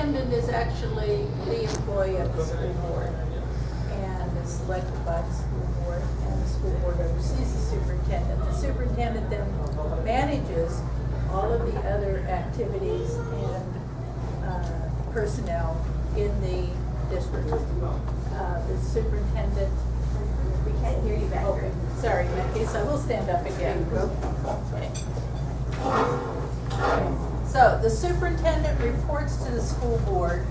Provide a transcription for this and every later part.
superintendent is actually the employee of the school board and is selected by the school board, and the school board oversees the superintendent. The superintendent then manages all of the other activities and personnel in the district. The superintendent, We can't hear you back okay, there. sorry, in that case, I will stand up again. Okay. So the superintendent reports to the school board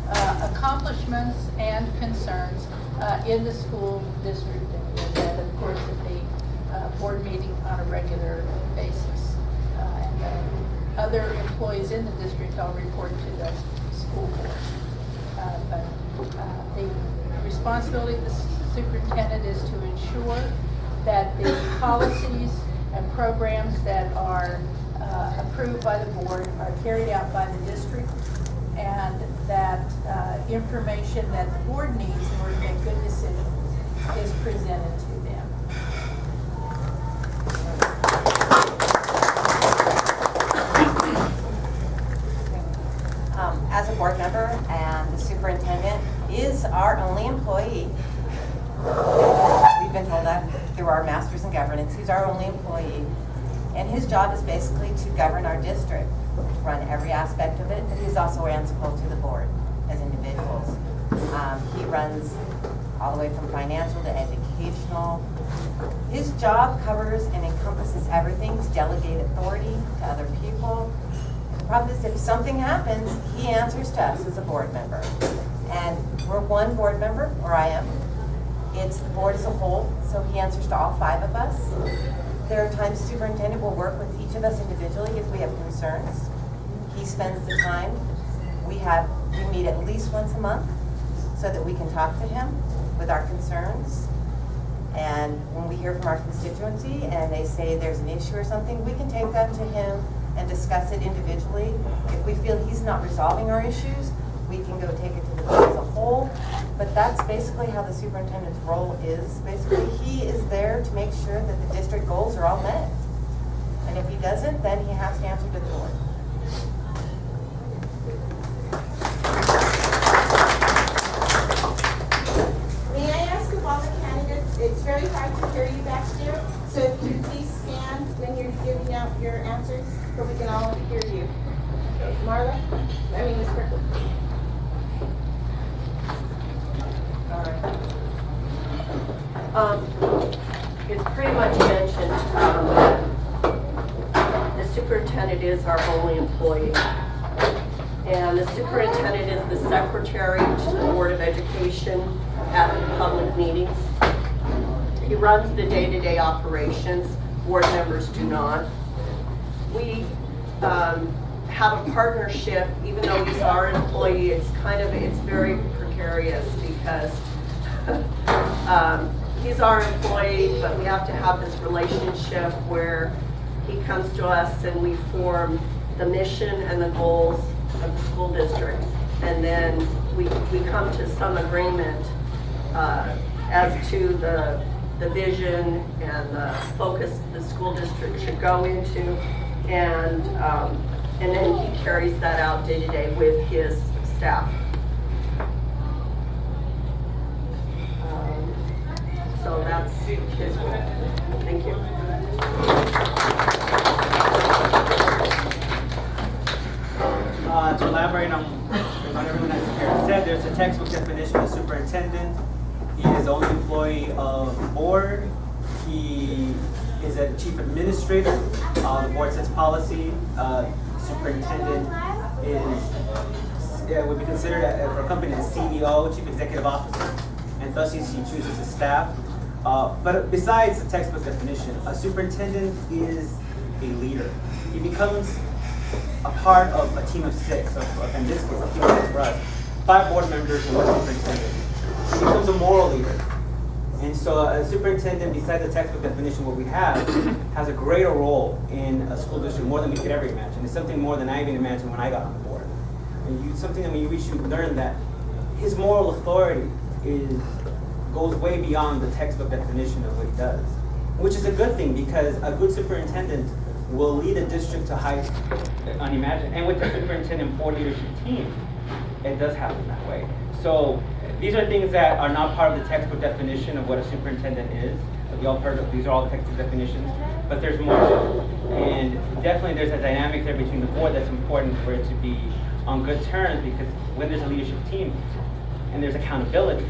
accomplishments and concerns in the school district, and of course at the board meeting on a regular basis. And other employees in the district all report to the school board. But the responsibility of the superintendent is to ensure that the policies and programs that are approved by the board are carried out by the district, and that information that the board needs in order to make good decisions is presented to them. As a board member, and the superintendent is our only employee. We've been told that through our masters in governance. He's our only employee. And his job is basically to govern our district, run every aspect of it, but he's also answerable to the board as individuals. He runs all the way from financial to educational. His job covers and encompasses everything, to delegate authority to other people. The problem is, if something happens, he answers to us as a board member. And we're one board member, or I am. It's the board as a whole, so he answers to all 5 of us. There are times the superintendent will work with each of us individually if we have concerns. He spends the time. We meet at least once a month so that we can talk to him with our concerns. And when we hear from our constituency and they say there's an issue or something, we can take that to him and discuss it individually. If we feel he's not resolving our issues, we can go take it to the board as a whole. But that's basically how the superintendent's role is. Basically, he is there to make sure that the district goals are all met. And if he doesn't, then he has to answer to the board. May I ask of all the candidates, it's very hard to hear you back there, so if you please stand when you're giving out your answers, so we can all hear you. Marla? I mean, Ms. Perkins. It's pretty much mentioned, the superintendent is our only employee. And the superintendent is the secretary to the Board of Education at the public meetings. He runs the day-to-day operations, board members do not. We have a partnership, even though he's our employee, it's very precarious because he's our employee, but we have to have this relationship where he comes to us and we form the mission and the goals of the school district. And then we come to some agreement as to the vision and the focus the school district should go into. And then he carries that out day to day with his staff. So that's his role. Thank you. To elaborate on what everyone has here said, there's a textbook definition of superintendent. He is the only employee of the board. He is a chief administrator. The board sets policy. Superintendent would be considered for a company as CEO, chief executive officer, and thus he chooses his staff. But besides the textbook definition, a superintendent is a leader. He becomes a part of a team of 6, in this case, a team of 6 for us, 5 board members and 1 superintendent. He becomes a moral leader. And so a superintendent, besides the textbook definition, what we have, has a greater role in a school district more than we could ever imagine. It's something more than I even imagined when I got on the board. And something that we should learn that his moral authority goes way beyond the textbook definition of what he does, which is a good thing because a good superintendent will lead a district to heights unimagined. And with the superintendent board leadership team, it does happen that way. So these are things that are not part of the textbook definition of what a superintendent is. We all heard of, these are all the textbook definitions, but there's more to it. And definitely there's a dynamic there between the board that's important for it to be on good terms, because when there's a leadership team and there's accountability,